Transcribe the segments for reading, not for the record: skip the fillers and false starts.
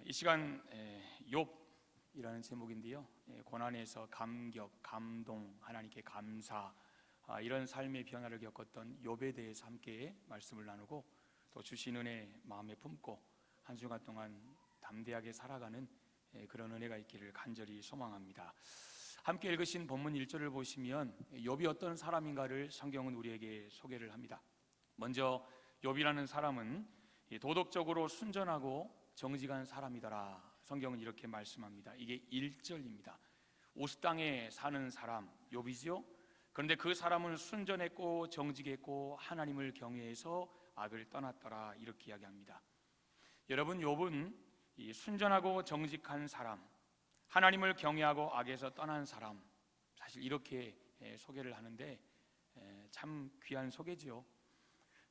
이 시간 욥이라는 제목인데요, 고난에서 감격, 감동, 하나님께 감사, 이런 삶의 변화를 겪었던 욥에 대해서 함께 말씀을 나누고 또 주신 은혜 마음에 품고 한 주간 동안 담대하게 살아가는 그런 은혜가 있기를 간절히 소망합니다. 함께 읽으신 본문 1절을 보시면 욥이 어떤 사람인가를 성경은 우리에게 소개를 합니다. 먼저 욥이라는 사람은 도덕적으로 순전하고 정직한 사람이더라. 성경은 이렇게 말씀합니다. 이게 1절입니다. 우스 땅에 사는 사람 욥이죠. 그런데 그 사람은 순전했고 정직했고 하나님을 경외해서 악을 떠났더라, 이렇게 이야기합니다. 여러분, 욥은 이 순전하고 정직한 사람, 하나님을 경외하고 악에서 떠난 사람, 사실 이렇게 소개를 하는데 참 귀한 소개지요.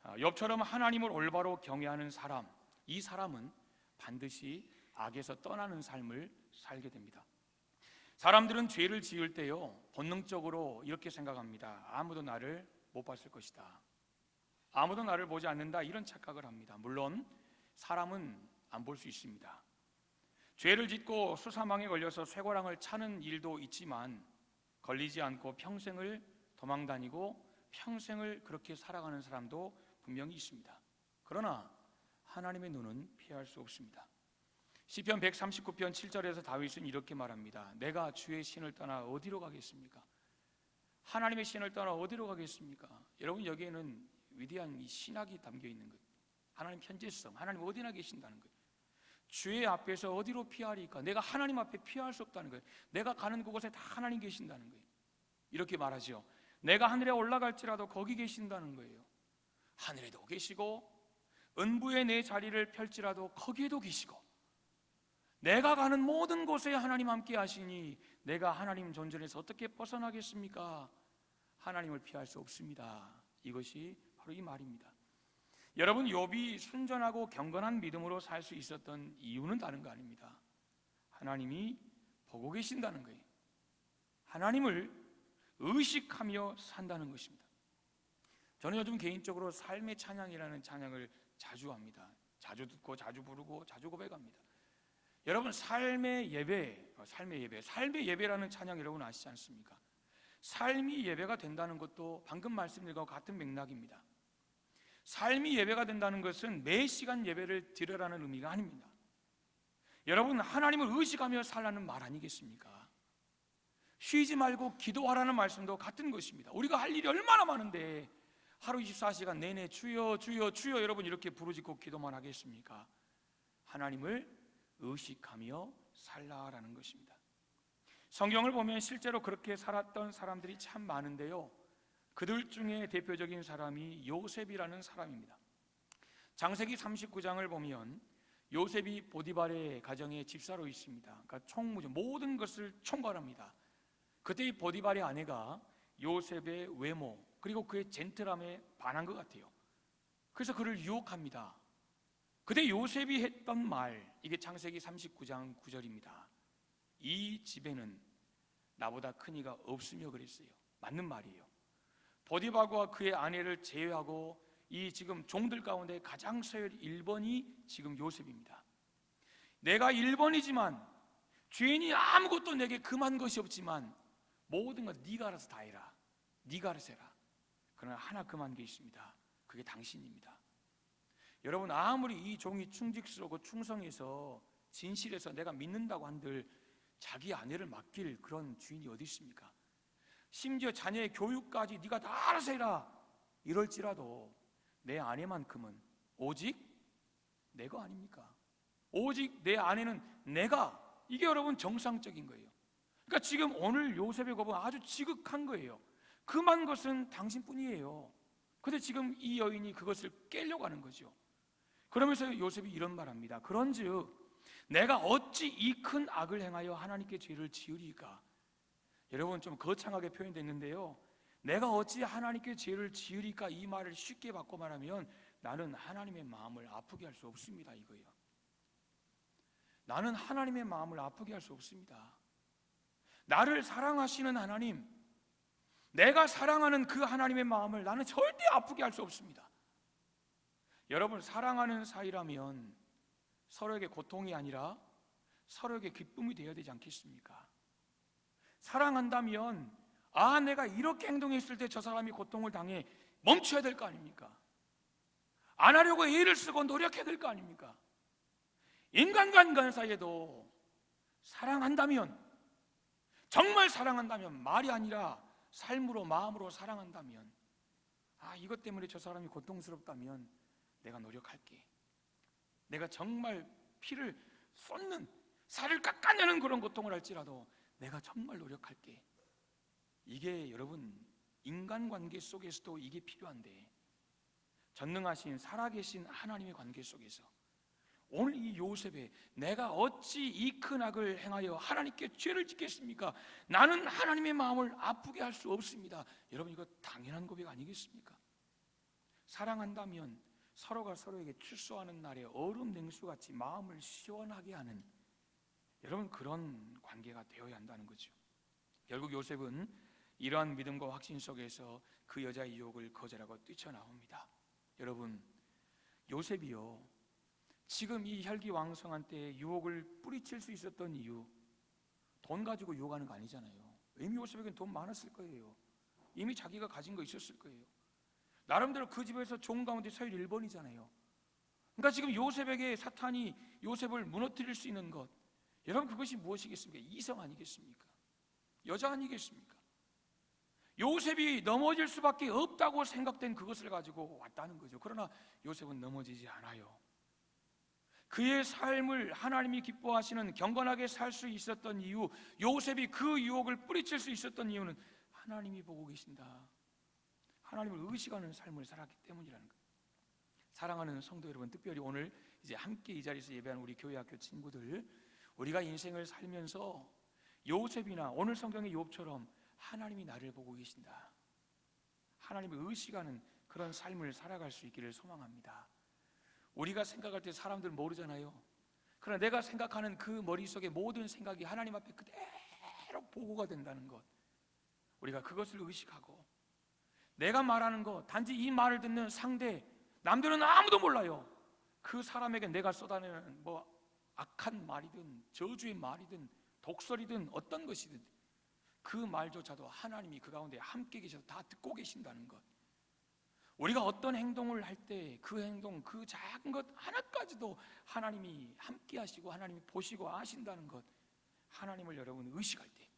욥처럼 하나님을 올바로 경외하는 사람, 이 사람은 반드시 악에서 떠나는 삶을 살게 됩니다. 사람들은 죄를 지을 때요, 본능적으로 이렇게 생각합니다. 아무도 나를 못 봤을 것이다, 아무도 나를 보지 않는다, 이런 착각을 합니다. 물론 사람은 안 볼 수 있습니다. 죄를 짓고 수사망에 걸려서 쇠고랑을 차는 일도 있지만 걸리지 않고 평생을 도망다니고 평생을 그렇게 살아가는 사람도 분명히 있습니다. 그러나 하나님의 눈은 피할 수 없습니다. 시편 139편 7절에서 다윗은 이렇게 말합니다. 내가 주의 신을 떠나 어디로 가겠습니까? 하나님의 신을 떠나 어디로 가겠습니까? 여러분, 여기에는 위대한 이 신학이 담겨 있는 것, 하나님 현재성, 하나님 어디나 계신다는 것. 주의 앞에서 어디로 피하리까? 내가 하나님 앞에 피할 수 없다는 거예요. 내가 가는 그곳에 다 하나님 계신다는 거예요. 이렇게 말하죠. 내가 하늘에 올라갈지라도 거기 계신다는 거예요. 하늘에도 계시고 은부에 내 자리를 펼지라도 거기에도 계시고, 내가 가는 모든 곳에 하나님 함께 하시니 내가 하나님 존전에서 어떻게 벗어나겠습니까? 하나님을 피할 수 없습니다. 이것이 바로 이 말입니다. 여러분, 욥이 순전하고 경건한 믿음으로 살 수 있었던 이유는 다른 거 아닙니다. 하나님이 보고 계신다는 거예요. 하나님을 의식하며 산다는 것입니다. 저는 요즘 개인적으로 삶의 찬양이라는 찬양을 자주 합니다. 자주 듣고 자주 부르고 자주 고백합니다. 여러분, 삶의 예배라는 찬양 여러분 아시지 않습니까? 삶이 예배가 된다는 것도 방금 말씀드린 것과 같은 맥락입니다. 삶이 예배가 된다는 것은 매 시간 예배를 드려라는 의미가 아닙니다. 여러분, 하나님을 의식하며 살라는 말 아니겠습니까? 쉬지 말고 기도하라는 말씀도 같은 것입니다. 우리가 할 일이 얼마나 많은데 하루 24시간 내내 주여 주여 주여 여러분 이렇게 부르짖고 기도만 하겠습니까? 하나님을 의식하며 살라라는 것입니다. 성경을 보면 실제로 그렇게 살았던 사람들이 참 많은데요, 그들 중에 대표적인 사람이 요셉이라는 사람입니다. 창세기 39장을 보면 요셉이 보디발의 가정의 집사로 있습니다. 그러니까 총무죠. 모든 것을 총괄합니다. 그때 이 보디발의 아내가 요셉의 외모 그리고 그의 젠틀함에 반한 것 같아요. 그래서 그를 유혹합니다. 그때 요셉이 했던 말, 이게 창세기 39장 9절입니다. 이 집에는 나보다 큰 이가 없으며 그랬어요. 맞는 말이에요. 보디발과 그의 아내를 제외하고 이 지금 종들 가운데 가장 서열 1번이 지금 요셉입니다. 내가 1번이지만 죄인이 아무것도 내게 금한 것이 없지만 모든 것 네가 알아서 다 해라, 네가 알아서 해라. 그러나 하나 금한 게 있습니다. 그게 당신입니다. 여러분, 아무리 이 종이 충직스럽고 충성해서 진실해서 내가 믿는다고 한들 자기 아내를 맡길 그런 주인이 어디 있습니까? 심지어 자녀의 교육까지 네가 다 알아서 해라 이럴지라도 내 아내만큼은 오직 내가 아닙니까? 오직 내 아내는 내가, 이게 여러분 정상적인 거예요. 그러니까 지금 오늘 요셉의 고백은 아주 지극한 거예요. 금한 것은 당신뿐이에요. 그런데 지금 이 여인이 그것을 깨려고 하는 거죠. 그러면서 요셉이 이런 말합니다. 그런즉 내가 어찌 이 큰 악을 행하여 하나님께 죄를 지으리까? 여러분, 좀 거창하게 표현됐는데요, 내가 어찌 하나님께 죄를 지으리까, 이 말을 쉽게 바꿔 말하면 나는 하나님의 마음을 아프게 할 수 없습니다, 이거예요. 나는 하나님의 마음을 아프게 할 수 없습니다. 나를 사랑하시는 하나님, 내가 사랑하는 그 하나님의 마음을 나는 절대 아프게 할 수 없습니다. 여러분, 사랑하는 사이라면 서로에게 고통이 아니라 서로에게 기쁨이 되어야 되지 않겠습니까? 사랑한다면 내가 이렇게 행동했을 때 저 사람이 고통을 당해 멈춰야 될 거 아닙니까? 안 하려고 애를 쓰고 노력해야 될 거 아닙니까? 인간과 인간 사이에도 사랑한다면, 정말 사랑한다면, 말이 아니라 삶으로 마음으로 사랑한다면, 이것 때문에 저 사람이 고통스럽다면 내가 노력할게. 내가 정말 피를 쏟는, 살을 깎아내는 그런 고통을 할지라도 내가 정말 노력할게. 이게 여러분 인간관계 속에서도 이게 필요한데, 전능하신 살아계신 하나님의 관계 속에서 오늘 이 요셉의 내가 어찌 이 큰 악을 행하여 하나님께 죄를 짓겠습니까? 나는 하나님의 마음을 아프게 할 수 없습니다. 여러분, 이거 당연한 고백 아니겠습니까? 사랑한다면 서로가 서로에게 출소하는 날에 얼음 냉수같이 마음을 시원하게 하는, 여러분, 그런 관계가 되어야 한다는 거죠. 결국 요셉은 이러한 믿음과 확신 속에서 그 여자의 유혹을 거절하고 뛰쳐나옵니다. 여러분, 요셉이요, 지금 이 혈기왕성한 때에 유혹을 뿌리칠 수 있었던 이유, 돈 가지고 유혹하는 거 아니잖아요. 이미 요셉에겐 돈 많았을 거예요. 이미 자기가 가진 거 있었을 거예요. 나름대로 그 집에서 종 가운데 서열 1번이잖아요. 그러니까 지금 요셉에게 사탄이 요셉을 무너뜨릴 수 있는 것, 여러분, 그것이 무엇이겠습니까? 이성 아니겠습니까? 여자 아니겠습니까? 요셉이 넘어질 수밖에 없다고 생각된 그것을 가지고 왔다는 거죠. 그러나 요셉은 넘어지지 않아요. 그의 삶을 하나님이 기뻐하시는 경건하게 살 수 있었던 이유, 요셉이 그 유혹을 뿌리칠 수 있었던 이유는 하나님이 보고 계신다, 하나님을 의식하는 삶을 살았기 때문이라는 거예요. 사랑하는 성도 여러분, 특별히 오늘 이제 함께 이 자리에서 예배하는 우리 교회 학교 친구들, 우리가 인생을 살면서 요셉이나 오늘 성경의 욥처럼 하나님이 나를 보고 계신다, 하나님을 의식하는 그런 삶을 살아갈 수 있기를 소망합니다. 우리가 생각할 때 사람들 모르잖아요. 그러나 내가 생각하는 그 머릿속의 모든 생각이 하나님 앞에 그대로 보고가 된다는 것, 우리가 그것을 의식하고, 내가 말하는 것, 단지 이 말을 듣는 상대, 남들은 아무도 몰라요. 그 사람에게 내가 쏟아내는 악한 말이든 저주의 말이든 독설이든 어떤 것이든 그 말조차도 하나님이 그 가운데 함께 계셔서 다 듣고 계신다는 것, 우리가 어떤 행동을 할 때 그 행동, 그 작은 것 하나까지도 하나님이 함께 하시고 하나님이 보시고 아신다는 것, 하나님을 여러분 의식할 때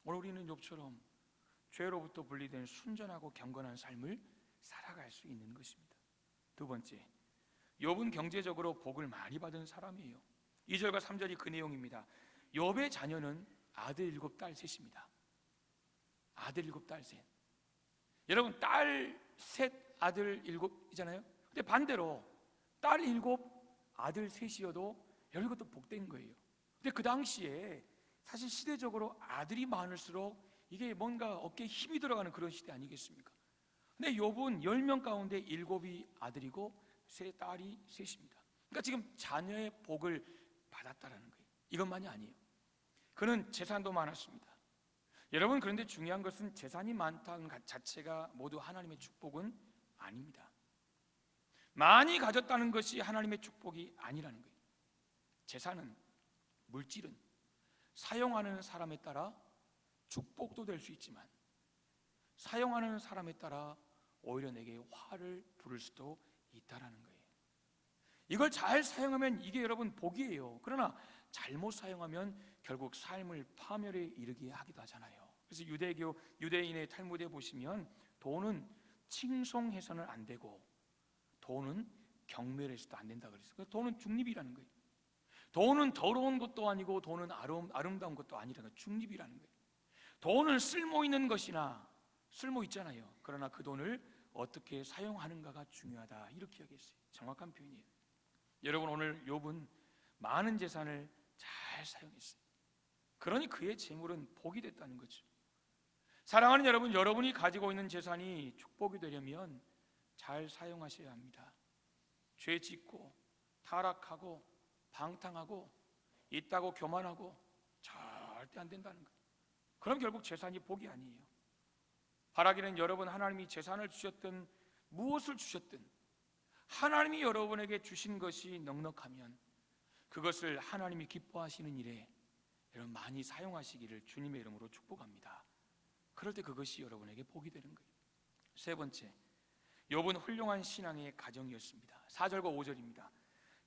오늘 우리는 욥처럼 죄로부터 분리된 순전하고 경건한 삶을 살아갈 수 있는 것입니다. 두 번째, 욥은 경제적으로 복을 많이 받은 사람이에요. 2절과 3절이 그 내용입니다. 욥의 자녀는 아들 7, 딸 3입니다. 아들 7, 딸 3. 여러분, 딸 3, 아들 7이잖아요. 근데 반대로 딸 7, 아들 3이어도 여러분, 이것도 복된 거예요. 근데 그 당시에 사실 시대적으로 아들이 많을수록 이게 뭔가 어깨에 힘이 들어가는 그런 시대 아니겠습니까? 근데 욥은 10명 가운데 7이 아들이고 3 딸이 3입니다. 그러니까 지금 자녀의 복을 받았다라는 거예요. 이것만이 아니에요. 그는 재산도 많았습니다. 여러분, 그런데 중요한 것은 재산이 많다는 것 자체가 모두 하나님의 축복은 아닙니다. 많이 가졌다는 것이 하나님의 축복이 아니라는 거예요. 재산은, 물질은 사용하는 사람에 따라 축복도 될 수 있지만 사용하는 사람에 따라 오히려 내게 화를 부를 수도 있다라는 거예요. 이걸 잘 사용하면 이게 여러분 복이에요. 그러나 잘못 사용하면 결국 삶을 파멸에 이르게 하기도 하잖아요. 그래서 유대교, 유대인의 탈무드에 보시면 돈은 칭송해서는 안 되고 돈은 경멸해서도 안 된다 그랬어요. 그래서 돈은 중립이라는 거예요. 돈은 더러운 것도 아니고 돈은 아름다운 것도 아니라는 거예요. 중립이라는 거예요. 돈은 쓸모 있는 것이나 쓸모 있잖아요. 그러나 그 돈을 어떻게 사용하는가가 중요하다, 이렇게 여겼어요. 정확한 표현이에요. 여러분, 오늘 욥은 많은 재산을 잘 사용했어요. 그러니 그의 재물은 복이 됐다는 거죠. 사랑하는 여러분, 여러분이 가지고 있는 재산이 축복이 되려면 잘 사용하셔야 합니다. 죄 짓고 타락하고 방탕하고 있다고 교만하고 절대 안 된다는 거예요. 그럼 결국 재산이 복이 아니에요. 바라기는 여러분, 하나님이 재산을 주셨든 무엇을 주셨든 하나님이 여러분에게 주신 것이 넉넉하면 그것을 하나님이 기뻐하시는 일에 여러분 많이 사용하시기를 주님의 이름으로 축복합니다. 그럴 때 그것이 여러분에게 복이 되는 거예요. 세 번째, 욥은 훌륭한 신앙의 가정이었습니다. 4절과 5절입니다.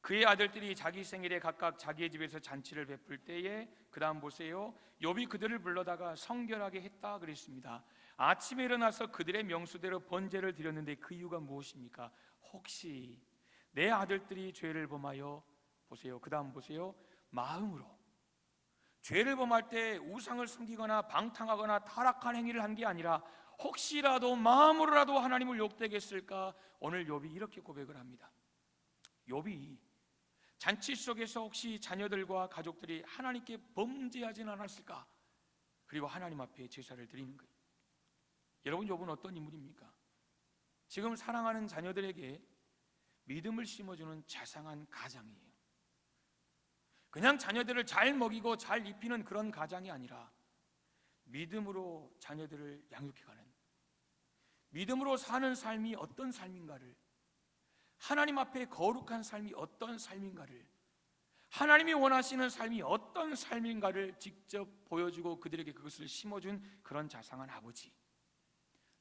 그의 아들들이 자기 생일에 각각 자기의 집에서 잔치를 베풀 때에, 그 다음 보세요, 욥이 그들을 불러다가 성결하게 했다 그랬습니다. 아침에 일어나서 그들의 명수대로 번제를 드렸는데 그 이유가 무엇입니까? 혹시 내 아들들이 죄를 범하여, 보세요, 그 다음 보세요, 마음으로 죄를 범할 때 우상을 섬기거나 방탕하거나 타락한 행위를 한 게 아니라 혹시라도 마음으로라도 하나님을 욕되게 했을까? 오늘 욥이 이렇게 고백을 합니다. 욥이 잔치 속에서 혹시 자녀들과 가족들이 하나님께 범죄하진 않았을까? 그리고 하나님 앞에 제사를 드리는 거예요. 여러분, 욥은 어떤 인물입니까? 지금 사랑하는 자녀들에게 믿음을 심어주는 자상한 가장이에요. 그냥 자녀들을 잘 먹이고 잘 입히는 그런 가장이 아니라 믿음으로 자녀들을 양육해가는, 믿음으로 사는 삶이 어떤 삶인가를, 하나님 앞에 거룩한 삶이 어떤 삶인가를, 하나님이 원하시는 삶이 어떤 삶인가를 직접 보여주고 그들에게 그것을 심어준 그런 자상한 아버지,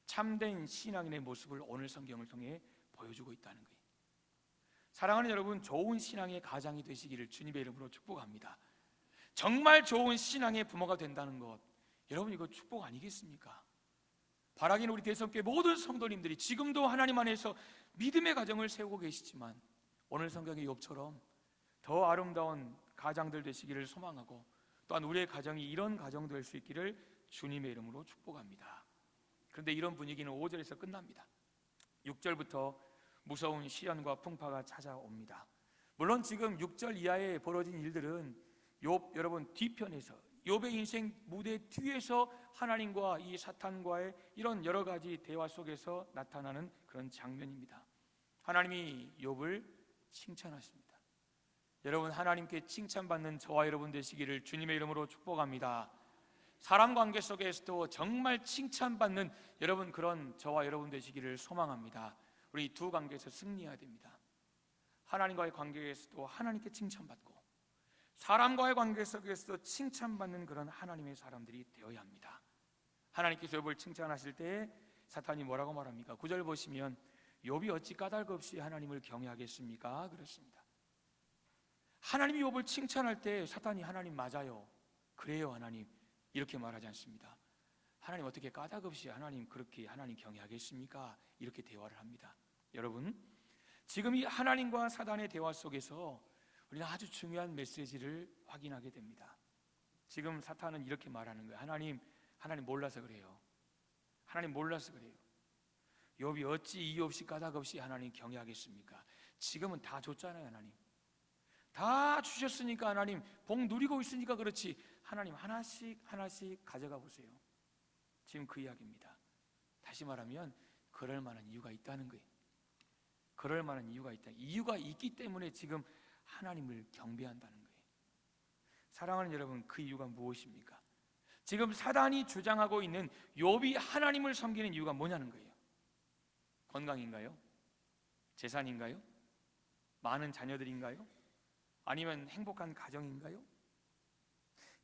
참된 신앙인의 모습을 오늘 성경을 통해 보여주고 있다는 거예요. 사랑하는 여러분, 좋은 신앙의 가장이 되시기를 주님의 이름으로 축복합니다. 정말 좋은 신앙의 부모가 된다는 것, 여러분 이거 축복 아니겠습니까? 바라기는 우리 대성교회 모든 성도님들이 지금도 하나님 안에서 믿음의 가정을 세우고 계시지만 오늘 성경의 욥처럼 더 아름다운 가장들 되시기를 소망하고, 또한 우리의 가정이 이런 가정 될 수 있기를 주님의 이름으로 축복합니다. 그런데 이런 분위기는 5절에서 끝납니다. 6절부터 무서운 시련과 풍파가 찾아옵니다. 물론 지금 6절 이하에 벌어진 일들은 욥 여러분 뒤편에서, 욥의 인생 무대 뒤에서 하나님과 이 사탄과의 이런 여러 가지 대화 속에서 나타나는 그런 장면입니다. 하나님이 욥을 칭찬하십니다. 여러분, 하나님께 칭찬받는 저와 여러분 되시기를 주님의 이름으로 축복합니다. 사람 관계 속에서도 정말 칭찬받는 여러분, 그런 저와 여러분 되시기를 소망합니다. 우리 두 관계에서 승리해야 됩니다. 하나님과의 관계에서도 하나님께 칭찬받고 사람과의 관계 속에서도 칭찬받는 그런 하나님의 사람들이 되어야 합니다. 하나님께서 욥을 칭찬하실 때 사탄이 뭐라고 말합니까? 9절 보시면 욥이 어찌 까닭 없이 하나님을 경외하겠습니까? 그렇습니다. 하나님이 욥을 칭찬할 때 사탄이 하나님 맞아요, 그래요 하나님, 이렇게 말하지 않습니다. 하나님 어떻게 까닭 없이 하나님 그렇게 하나님 경외하겠습니까? 이렇게 대화를 합니다. 여러분, 지금 이 하나님과 사단의 대화 속에서 우리는 아주 중요한 메시지를 확인하게 됩니다. 지금 사탄은 이렇게 말하는 거예요. 하나님 몰라서 그래요. 하나님 몰라서 그래요. 욥이 어찌 이유 없이 까닭 없이 하나님 경외하겠습니까? 지금은 다 줬잖아요. 하나님 다 주셨으니까, 하나님 복 누리고 있으니까 그렇지, 하나님 하나씩 하나씩 가져가 보세요. 지금 그 이야기입니다. 다시 말하면 그럴 만한 이유가 있다는 거예요. 그럴 만한 이유가 있다. 이유가 있기 때문에 지금 하나님을 경배한다는 거예요. 사랑하는 여러분, 그 이유가 무엇입니까? 지금 사단이 주장하고 있는 욥이 하나님을 섬기는 이유가 뭐냐는 거예요. 건강인가요? 재산인가요? 많은 자녀들인가요? 아니면 행복한 가정인가요?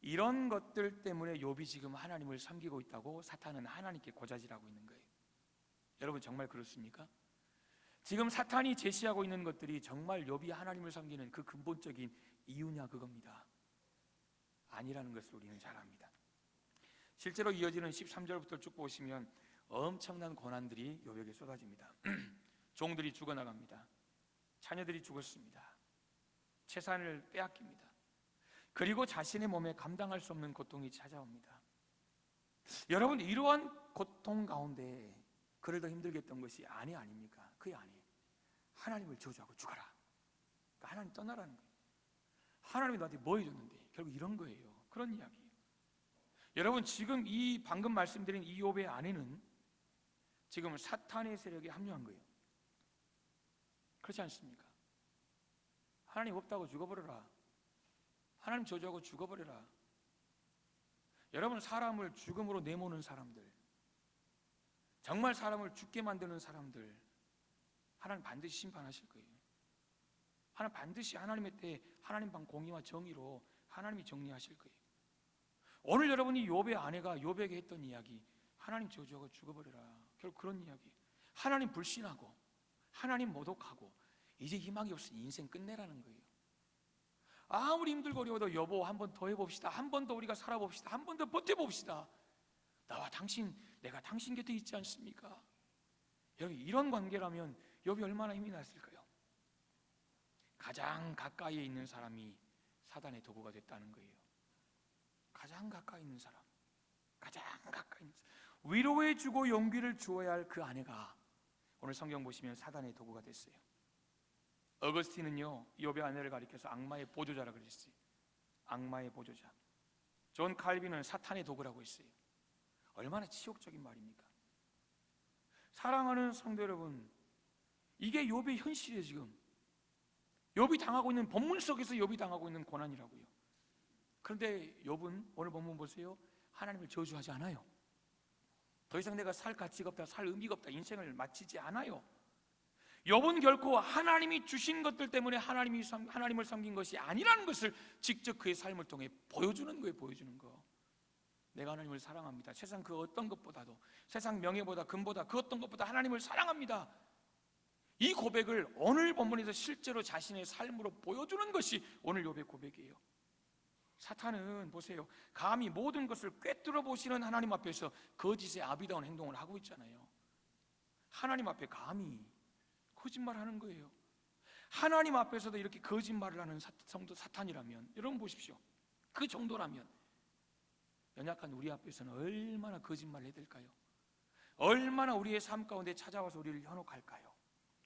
이런 것들 때문에 욥이 지금 하나님을 섬기고 있다고 사탄은 하나님께 고자질하고 있는 거예요. 여러분, 정말 그렇습니까? 지금 사탄이 제시하고 있는 것들이 정말 욥이 하나님을 섬기는 그 근본적인 이유냐, 그겁니다. 아니라는 것을 우리는 잘 압니다. 실제로 이어지는 13절부터 쭉 보시면 엄청난 고난들이 욥에게 쏟아집니다. 종들이 죽어나갑니다. 자녀들이 죽었습니다. 재산을 빼앗깁니다. 그리고 자신의 몸에 감당할 수 없는 고통이 찾아옵니다. 여러분, 이러한 고통 가운데 그를 더 힘들게 했던 것이 아내 아닙니까? 그게 아니에요. 하나님을 저주하고 죽어라. 그러니까 하나님 떠나라는 거예요. 하나님이 너한테 뭐 해줬는데? 결국 이런 거예요. 그런 이야기예요. 여러분, 지금 이 방금 말씀드린 이 욥의 아내는 지금 사탄의 세력에 합류한 거예요. 그렇지 않습니까? 하나님 없다고 죽어버려라. 하나님 저주하고 죽어버려라. 여러분, 사람을 죽음으로 내모는 사람들, 정말 사람을 죽게 만드는 사람들, 하나님 반드시 심판하실 거예요. 하나님 반드시 하나님의 때에 하나님 방 공의와 정의로 하나님이 정리하실 거예요. 오늘 여러분이 욥의 아내가 욥에게 했던 이야기, 하나님 저주하고 죽어버려라, 결국 그런 이야기. 하나님 불신하고 하나님 모독하고 이제 희망이 없으니 인생 끝내라는 거예요. 아무리 힘들고 어려워도 여보 한 번 더 해봅시다, 한 번 더 우리가 살아봅시다, 한 번 더 버텨봅시다. 나와 당신, 내가 당신 곁에 있지 않습니까? 여러분, 이런 관계라면 욥이 얼마나 힘이 났을까요? 가장 가까이에 있는 사람이 사단의 도구가 됐다는 거예요. 가장 가까이 있는 사람, 가장 가까이 있는 사람, 위로해 주고 용기를 주어야 할 그 아내가 오늘 성경 보시면 사단의 도구가 됐어요. 어거스틴은요, 욥의 아내를 가리켜서 악마의 보조자라고 그랬어요. 악마의 보조자. 존 칼빈은 사탄의 도구라고 했어요. 얼마나 치욕적인 말입니까? 사랑하는 성도 여러분, 이게 욥의 현실이에요. 지금 욥이 당하고 있는, 본문 속에서 욥이 당하고 있는 고난이라고요. 그런데 욥은 오늘 본문 보세요, 하나님을 저주하지 않아요. 더 이상 내가 살 가치가 없다, 살 의미가 없다, 인생을 마치지 않아요. 욥은 결코 하나님이 주신 것들 때문에 하나님을 섬긴 것이 아니라는 것을 직접 그의 삶을 통해 보여주는 거예요. 보여주는 거. 내가 하나님을 사랑합니다. 세상 그 어떤 것보다도, 세상 명예보다 금보다 그 어떤 것보다 하나님을 사랑합니다. 이 고백을 오늘 본문에서 실제로 자신의 삶으로 보여주는 것이 오늘 욥의 고백이에요. 사탄은 보세요, 감히 모든 것을 꿰뚫어 보시는 하나님 앞에서 거짓의 아비다운 행동을 하고 있잖아요. 하나님 앞에 감히 거짓말하는 거예요. 하나님 앞에서도 이렇게 거짓말을 하는 성도 사탄이라면, 여러분 보십시오, 그 정도라면 연약한 우리 앞에서는 얼마나 거짓말을 해야 될까요? 얼마나 우리의 삶 가운데 찾아와서 우리를 현혹할까요?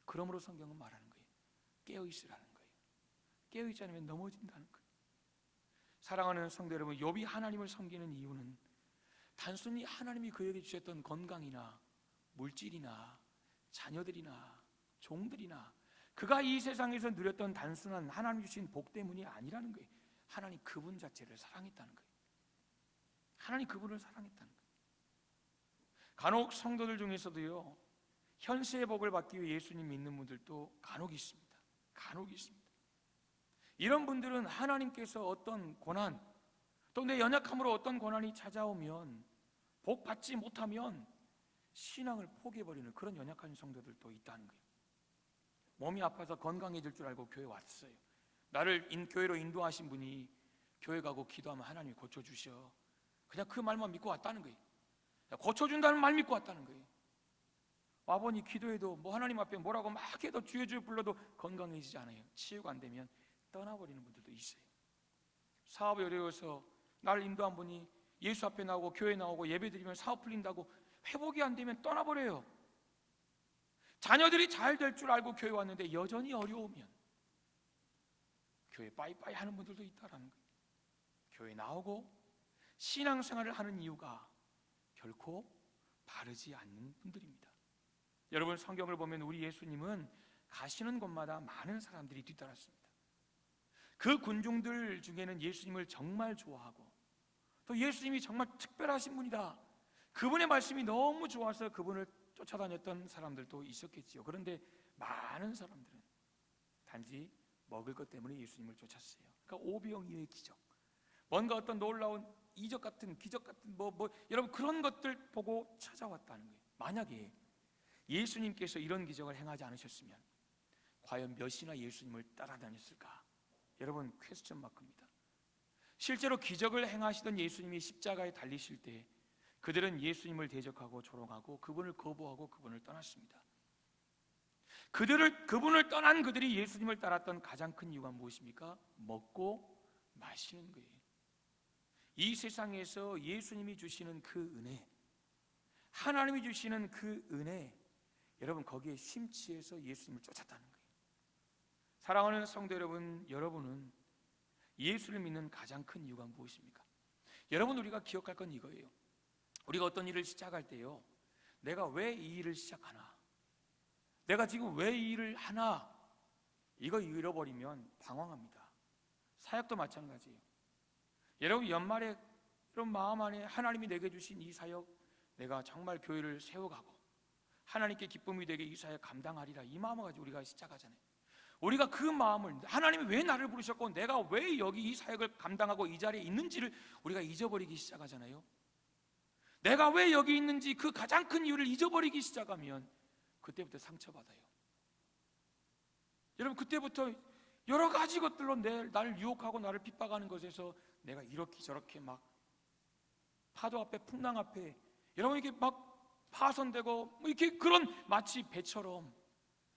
그러므로 성경은 말하는 거예요. 깨어있으라는 거예요. 깨어있지 않으면 넘어진다는 거예요. 사랑하는 성도 여러분, 욥이 하나님을 섬기는 이유는 단순히 하나님이 그에게 주셨던 건강이나 물질이나 자녀들이나 종들이나 그가 이 세상에서 누렸던 단순한 하나님 주신 복 때문이 아니라는 거예요. 하나님 그분 자체를 사랑했다는 거예요. 하나님 그분을 사랑했다는 거예요. 간혹 성도들 중에서도요, 현세의 복을 받기 위해 예수님 믿는 분들도 간혹 있습니다. 간혹 있습니다. 이런 분들은 하나님께서 어떤 고난, 또 내 연약함으로 어떤 고난이 찾아오면, 복 받지 못하면 신앙을 포기해버리는 그런 연약한 성도들도 있다는 거예요. 몸이 아파서 건강해질 줄 알고 교회 왔어요. 나를 교회로 인도하신 분이 교회 가고 기도하면 하나님이 고쳐주셔, 그냥 그 말만 믿고 왔다는 거예요. 고쳐준다는 말 믿고 왔다는 거예요. 와보니 기도해도 뭐 하나님 앞에 뭐라고 막 해도 주여 주여 불러도 건강해지지 않아요. 치유가 안 되면 떠나버리는 분들도 있어요. 사업이 어려워서 나를 인도한 분이 예수 앞에 나오고 교회 나오고 예배 드리면 사업 풀린다고 회복이 안 되면 떠나버려요. 자녀들이 잘 될 줄 알고 교회 왔는데 여전히 어려우면 교회 빠이빠이 하는 분들도 있다라는 거예요. 교회 나오고 신앙생활을 하는 이유가 결코 바르지 않는 분들입니다. 여러분, 성경을 보면 우리 예수님은 가시는 곳마다 많은 사람들이 뒤따랐습니다. 그 군중들 중에는 예수님을 정말 좋아하고 또 예수님이 정말 특별하신 분이다, 그분의 말씀이 너무 좋아서 그분을 쫓아다녔던 사람들도 있었겠지요. 그런데 많은 사람들은 단지 먹을 것 때문에 예수님을 쫓았어요. 그러니까 오병이어의 기적, 뭔가 어떤 놀라운 이적 같은, 기적 같은 여러분 그런 것들 보고 찾아왔다는 거예요. 만약에 예수님께서 이런 기적을 행하지 않으셨으면 과연 몇이나 예수님을 따라다녔을까? 여러분, 퀘스천 마크입니다. 실제로 기적을 행하시던 예수님이 십자가에 달리실 때 그들은 예수님을 대적하고 조롱하고 그분을 거부하고 그분을 떠났습니다. 그분을 떠난 그들이 예수님을 따랐던 가장 큰 이유가 무엇입니까? 먹고 마시는 거예요. 이 세상에서 예수님이 주시는 그 은혜, 하나님이 주시는 그 은혜, 여러분 거기에 심취해서 예수님을 쫓았다는 거예요. 사랑하는 성도 여러분, 여러분은 예수를 믿는 가장 큰 이유가 무엇입니까? 여러분, 우리가 기억할 건 이거예요. 우리가 어떤 일을 시작할 때요, 내가 왜 이 일을 시작하나, 내가 지금 왜 이 일을 하나, 이거 잃어버리면 방황합니다. 사역도 마찬가지예요. 여러분, 연말에 여러분 마음 안에 하나님이 내게 주신 이 사역, 내가 정말 교회를 세워가고 하나님께 기쁨이 되게 이 사역 감당하리라, 이 마음을 가지고 우리가 시작하잖아요. 우리가 그 마음을, 하나님이 왜 나를 부르셨고 내가 왜 여기 이 사역을 감당하고 이 자리에 있는지를 우리가 잊어버리기 시작하잖아요. 내가 왜 여기 있는지 그 가장 큰 이유를 잊어버리기 시작하면 그때부터 상처받아요. 여러분, 그때부터 여러 가지 것들로 나를 유혹하고 나를 핍박하는 것에서 내가 이렇게 저렇게 막 파도 앞에, 풍랑 앞에 여러분 이렇게 막 파손되고 뭐 이렇게 그런 마치 배처럼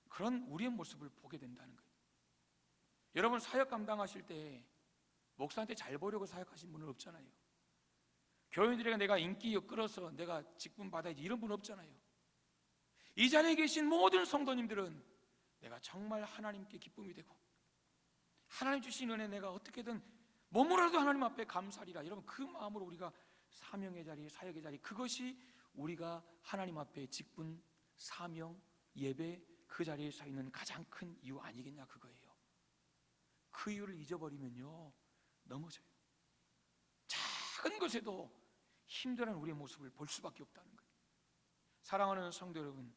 그런 우리의 모습을 보게 된다는 거예요. 여러분, 사역 감당하실 때 목사한테 잘 보려고 사역하신 분은 없잖아요. 교인들에게 내가 인기 끌어서 내가 직분 받아야지 이런 분 없잖아요. 이 자리에 계신 모든 성도님들은 내가 정말 하나님께 기쁨이 되고 하나님 주신 은혜 내가 어떻게든 몸으로라도 하나님 앞에 감사리라, 여러분 그 마음으로 우리가 사명의 자리, 사역의 자리, 그것이 우리가 하나님 앞에 직분, 사명, 예배 그 자리에 서 있는 가장 큰 이유 아니겠냐, 그거예요. 그 이유를 잊어버리면요 넘어져요. 작은 것에도 힘들어하는 우리의 모습을 볼 수밖에 없다는 거예요. 사랑하는 성도 여러분,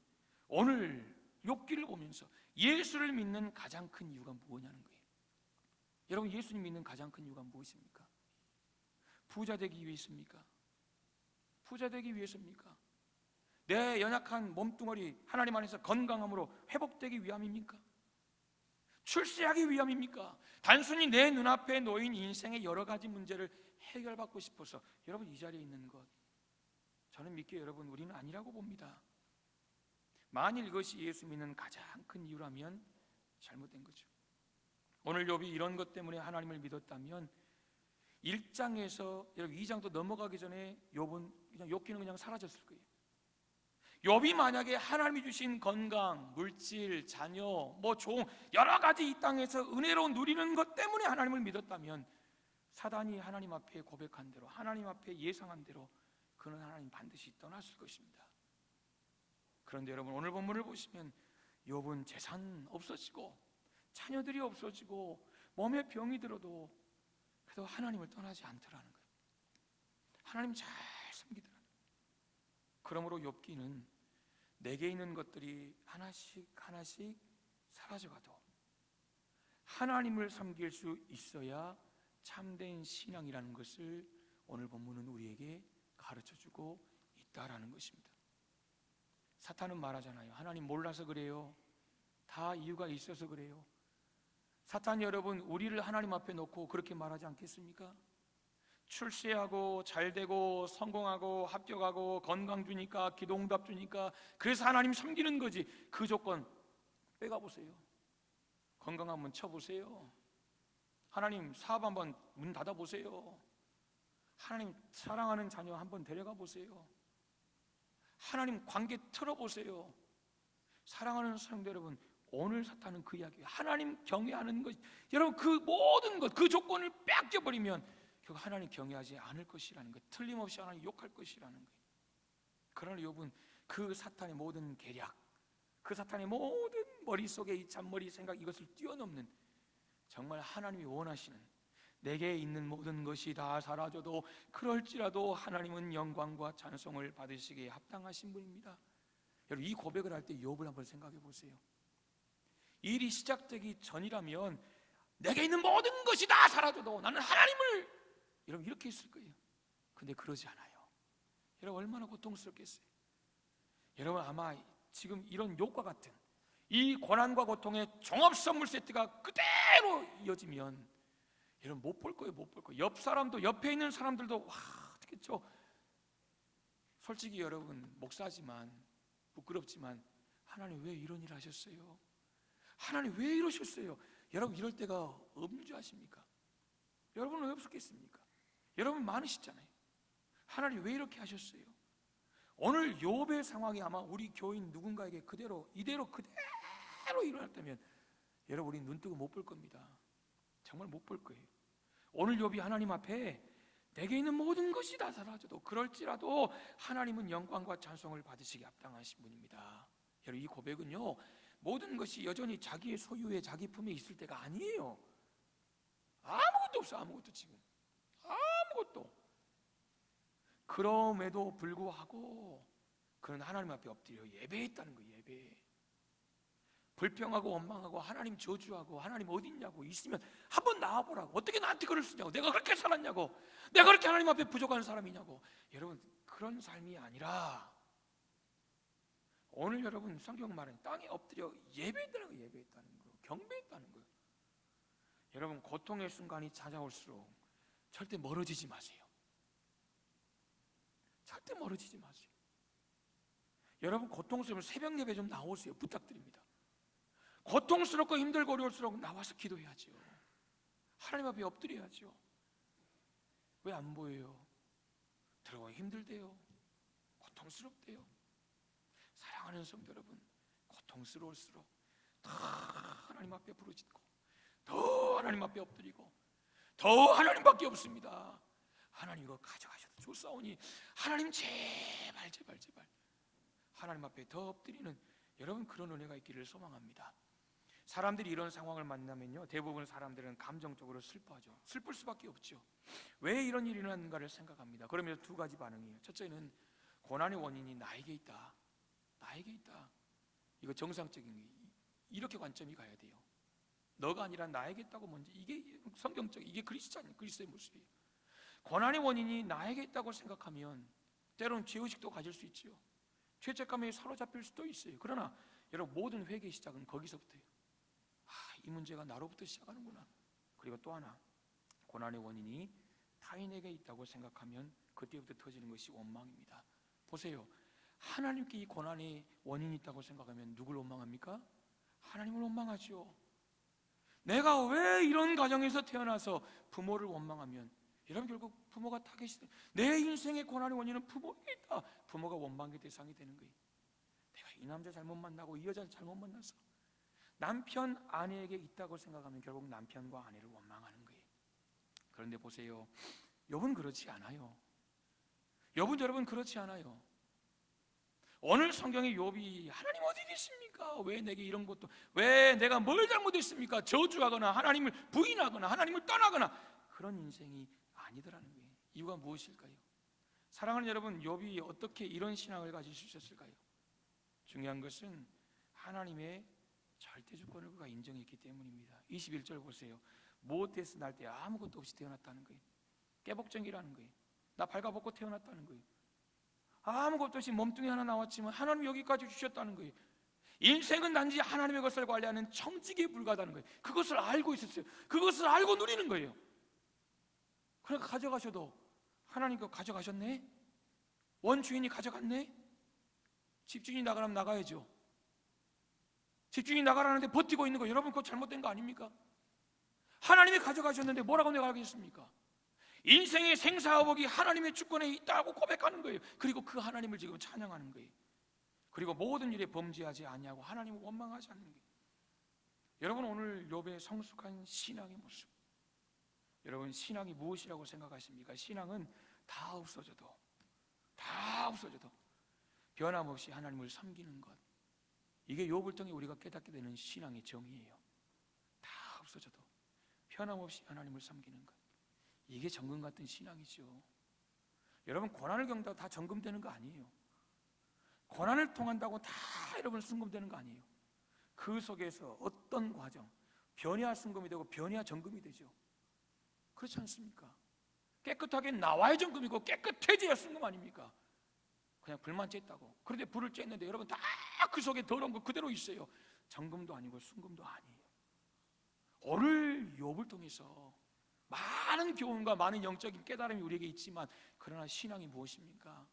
오늘 욥기를 보면서 예수를 믿는 가장 큰 이유가 뭐냐는 거예요. 여러분, 예수님 믿는 가장 큰 이유가 무엇입니까? 부자 되기 위해서입니까? 부자 되기 위해서입니까? 내 연약한 몸뚱아리 하나님 안에서 건강함으로 회복되기 위함입니까? 출세하기 위함입니까? 단순히 내 눈앞에 놓인 인생의 여러 가지 문제를 해결받고 싶어서 여러분 이 자리에 있는 것, 저는 믿기에 여러분 우리는 아니라고 봅니다. 만일 이것이 예수 믿는 가장 큰 이유라면 잘못된 거죠. 오늘 욥이 이런 것 때문에 하나님을 믿었다면 1장에서 여러분 2장도 넘어가기 전에 욥은 그냥 욥기는 그냥 사라졌을 거예요. 욥이 만약에 하나님이 주신 건강, 물질, 자녀, 뭐 좋은 여러 가지 이 땅에서 은혜로 누리는 것 때문에 하나님을 믿었다면 사단이 하나님 앞에 고백한 대로, 하나님 앞에 예상한 대로 그는 하나님 반드시 떠났을 것입니다. 그런데 여러분, 오늘 본문을 보시면 욥은 재산 없어지고 자녀들이 없어지고 몸에 병이 들어도 그래도 하나님을 떠나지 않더라는 거예요. 하나님 잘 섬기더라는 거예요. 그러므로 욥기는 내게 있는 것들이 하나씩 하나씩 사라져가도 하나님을 섬길 수 있어야 참된 신앙이라는 것을 오늘 본문은 우리에게 가르쳐주고 있다라는 것입니다. 사탄은 말하잖아요. 하나님 몰라서 그래요. 다 이유가 있어서 그래요. 사탄이 여러분 우리를 하나님 앞에 놓고 그렇게 말하지 않겠습니까? 출세하고 잘되고 성공하고 합격하고 건강 주니까, 기도응답 주니까, 그래서 하나님 섬기는 거지. 그 조건 빼가보세요. 건강 한번 쳐보세요. 하나님 사업 한번 문 닫아보세요. 하나님 사랑하는 자녀 한번 데려가 보세요. 하나님 관계 틀어보세요. 사랑하는 성도 여러분, 오늘 사탄은 그 이야기예요. 하나님 경외하는 것, 여러분 그 모든 것, 그 조건을 뺏겨버리면 결국 하나님 경외하지 않을 것이라는 거예요. 틀림없이 하나님 욕할 것이라는 거예요. 그러나 욥은 그 사탄의 모든 계략, 그 사탄의 모든 머릿속에 이 잔머리 생각, 이것을 뛰어넘는 정말 하나님이 원하시는, 내게 있는 모든 것이 다 사라져도 그럴지라도 하나님은 영광과 찬송을 받으시기에 합당하신 분입니다. 여러분, 이 고백을 할 때 욥을 한번 생각해 보세요. 일이 시작되기 전이라면 내게 있는 모든 것이 다 사라져도 나는 하나님을, 여러분 이렇게 했을 거예요. 근데 그러지 않아요. 여러분 얼마나 고통스럽겠어요. 여러분 아마 지금 이런 욥과 같은 이 고난과 고통의 종합 선물 세트가 그대로 이어지면 여러분 못 볼 거예요. 못 볼 거예요. 옆 사람도, 옆에 있는 사람들도 와 어떻게 솔직히 여러분 목사지만 부끄럽지만 하나님 왜 이런 일 하셨어요? 하나님 왜 이러셨어요? 여러분 이럴 때가 없는 줄 아십니까? 여러분은 왜 없었겠습니까? 여러분 많으시잖아요. 하나님 왜 이렇게 하셨어요? 오늘 욥의 상황이 아마 우리 교인 누군가에게 이대로 그대로 일어났다면 여러분 우리 눈 뜨고 못 볼 겁니다. 정말 못 볼 거예요. 오늘 욥이 하나님 앞에 내게 있는 모든 것이 다 사라져도 그럴지라도 하나님은 영광과 찬송을 받으시기 합당하신 분입니다. 여러분 이 고백은요, 모든 것이 여전히 자기의 소유에 자기 품에 있을 때가 아니에요. 아무것도 없어. 아무것도 지금 아무것도. 그럼에도 불구하고 그는 하나님 앞에 엎드려 예배했다는 거예요. 예배. 불평하고 원망하고 하나님 저주하고 하나님 어디 있냐고 있으면 한번 나와보라고. 어떻게 나한테 그럴 수 있냐고. 내가 그렇게 살았냐고. 내가 그렇게 하나님 앞에 부족한 사람이냐고. 여러분 그런 삶이 아니라 오늘 여러분 성경 말은 땅에 엎드려 예배했다는 거예요. 예배했다는 거, 경배했다는 거예요. 여러분 고통의 순간이 찾아올수록 절대 멀어지지 마세요. 절대 멀어지지 마세요. 여러분 고통스러우면 새벽 예배 좀 나오세요. 부탁드립니다. 고통스럽고 힘들고 어려울수록 나와서 기도해야죠. 하나님 앞에 엎드려야죠. 왜 안 보여요? 들어가기 힘들대요. 고통스럽대요. 사랑하는 성도 여러분, 고통스러울수록 더 하나님 앞에 부르짖고 더 하나님 앞에 엎드리고 더 하나님밖에 없습니다. 하나님 이거 가져가셔도 좋사오니 하나님 제발 제발 제발 하나님 앞에 더 엎드리는 여러분 그런 은혜가 있기를 소망합니다. 사람들이 이런 상황을 만나면요, 대부분 사람들은 감정적으로 슬퍼하죠. 슬플 수밖에 없죠. 왜 이런 일이 일어났는가를 생각합니다. 그러면 두 가지 반응이에요. 첫째는 고난의 원인이 나에게 있다. 나에게 있다. 이거 정상적인 거예요. 이렇게 관점이 가야 돼요. 너가 아니라 나에게 있다고 먼저. 이게 성경적, 이게 그리스도의 모습이에요. 고난의 원인이 나에게 있다고 생각하면 때로는 죄의식도 가질 수 있지요. 죄책감에 사로잡힐 수도 있어요. 그러나 여러분 모든 회개의 시작은 거기서부터예요. 이 문제가 나로부터 시작하는구나. 그리고 또 하나, 고난의 원인이 타인에게 있다고 생각하면 그때부터 터지는 것이 원망입니다. 보세요. 하나님께 이 고난의 원인이 있다고 생각하면 누굴 원망합니까? 하나님을 원망하죠. 내가 왜 이런 가정에서 태어나서 부모를 원망하면 여러분 결국 부모가 타겟이 내 인생의 고난의 원인은 부모에게 있다. 부모가 원망의 대상이 되는 거예요. 내가 이 남자 잘못 만나고 이 여자 잘못 만나서 남편, 아내에게 있다고 생각하면 결국 남편과 아내를 원망하는 거예요. 그런데 보세요. 욥은 그렇지 않아요. 욥은 여러분 그렇지 않아요. 오늘 성경의 욥이 하나님 어디 계십니까? 왜 내게 이런 것도, 왜 내가 뭘 잘못했습니까? 저주하거나 하나님을 부인하거나 하나님을 떠나거나 그런 인생이 아니더라는 거예요. 이유가 무엇일까요? 사랑하는 여러분, 욥이 어떻게 이런 신앙을 가질 수 있었을까요? 중요한 것은 하나님의 절대 주권을 그가 인정했기 때문입니다. 21절 보세요. 모태에서 날 때 아무것도 없이 태어났다는 거예요. 깨복쟁이라는 거예요. 나 발가벗고 태어났다는 거예요. 아무것도 없이 몸뚱이 하나 나왔지만 하나님 여기까지 주셨다는 거예요. 인생은 단지 하나님의 것을 관리하는 청지기에 불과하다는 거예요. 그것을 알고 있었어요. 그것을 알고 누리는 거예요. 그러니까 가져가셔도 하나님 거 가져가셨네? 원주인이 가져갔네? 집주인이 나가라면 나가야죠. 집주인이 나가라는데 버티고 있는 거 여러분 그거 잘못된 거 아닙니까? 하나님이 가져가셨는데 뭐라고 내가 하겠습니까? 인생의 생사화복이 하나님의 주권에 있다고 고백하는 거예요. 그리고 그 하나님을 지금 찬양하는 거예요. 그리고 모든 일에 범죄하지 아니하고 하나님을 원망하지 않는 거예요. 여러분 오늘 욥의 성숙한 신앙의 모습, 여러분 신앙이 무엇이라고 생각하십니까? 신앙은 다 없어져도 변함없이 하나님을 섬기는 것, 이게 욥을 통해 우리가 깨닫게 되는 신앙의 정의예요. 다 없어져도 변함없이 하나님을 섬기는 것, 이게 정금 같은 신앙이죠. 여러분 고난을 겪는다고 다 정금되는 거 아니에요. 고난을 통한다고 다 여러분 순금되는 거 아니에요. 그 속에서 어떤 과정, 변해야 순금이 되고 변해야 정금이 되죠. 그렇지 않습니까? 깨끗하게 나와야 정금이고 깨끗해져야 순금 아닙니까? 그냥 불만 쬐다고, 그런데 불을 쬐는데 여러분 다 그 속에 더러운 거 그대로 있어요. 정금도 아니고 순금도 아니에요. 오늘 욥을 통해서 많은 교훈과 많은 영적인 깨달음이 우리에게 있지만, 그러나 신앙이 무엇입니까?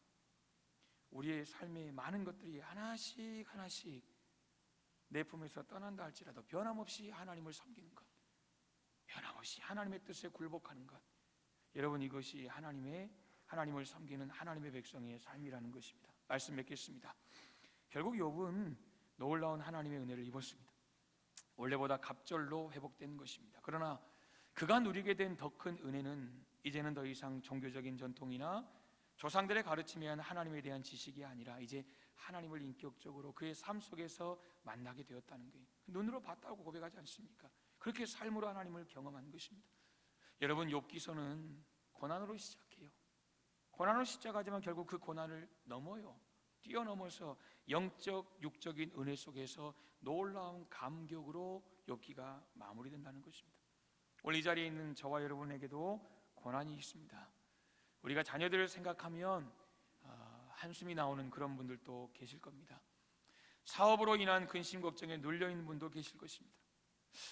우리의 삶의 많은 것들이 하나씩 하나씩 내 품에서 떠난다 할지라도 변함없이 하나님을 섬기는 것, 변함없이 하나님의 뜻에 굴복하는 것, 여러분 이것이 하나님을 섬기는 하나님의 백성의 삶이라는 것입니다. 말씀 맺겠습니다. 결국 욥은 놀라운 하나님의 은혜를 입었습니다. 원래보다 갑절로 회복된 것입니다. 그러나 그가 누리게 된 더 큰 은혜는 이제는 더 이상 종교적인 전통이나 조상들의 가르침에 의한 하나님에 대한 지식이 아니라 이제 하나님을 인격적으로 그의 삶 속에서 만나게 되었다는 거예요. 눈으로 봤다고 고백하지 않습니까? 그렇게 삶으로 하나님을 경험한 것입니다. 여러분 욥기서는 고난으로 시작해요. 고난으로 시작하지만 결국 그 고난을 넘어요. 뛰어넘어서 영적 육적인 은혜 속에서 놀라운 감격으로 욥기가 마무리된다는 것입니다. 오늘 이 자리에 있는 저와 여러분에게도 고난이 있습니다. 우리가 자녀들을 생각하면 한숨이 나오는 그런 분들도 계실 겁니다. 사업으로 인한 근심 걱정에 눌려있는 분도 계실 것입니다.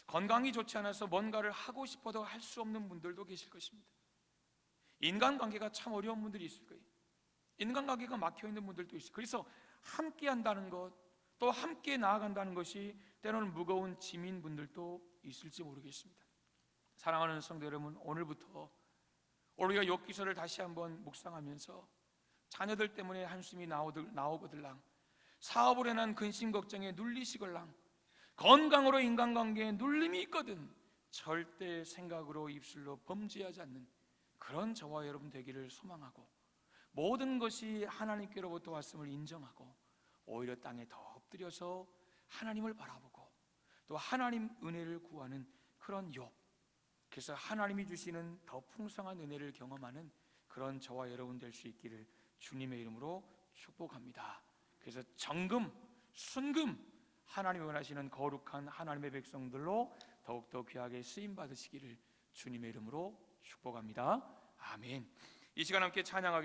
건강이 좋지 않아서 뭔가를 하고 싶어도 할 수 없는 분들도 계실 것입니다. 인간관계가 참 어려운 분들이 있을 거예요. 인간관계가 막혀있는 분들도 있어요. 그래서 함께 한다는 것, 또 함께 나아간다는 것이 때로는 무거운 짐인 분들도 있을지 모르겠습니다. 사랑하는 성도 여러분, 오늘부터 우리가 욥기서를 다시 한번 묵상하면서 자녀들 때문에 한숨이 나오거들랑, 사업으로 인한 근심 걱정에 눌리시걸랑, 건강으로 인간관계에 눌림이 있거든 절대 생각으로 입술로 범죄하지 않는 그런 저와 여러분 되기를 소망하고, 모든 것이 하나님께로부터 왔음을 인정하고 오히려 땅에 더 엎드려서 하나님을 바라보고 또 하나님 은혜를 구하는 그런 욥, 그래서 하나님이 주시는 더 풍성한 은혜를 경험하는 그런 저와 여러분 될 수 있기를 주님의 이름으로 축복합니다. 그래서 정금, 순금 하나님이 원하시는 거룩한 하나님의 백성들로 더욱더 귀하게 쓰임 받으시기를 주님의 이름으로 축복합니다. 아멘. 이 시간 함께 찬양하기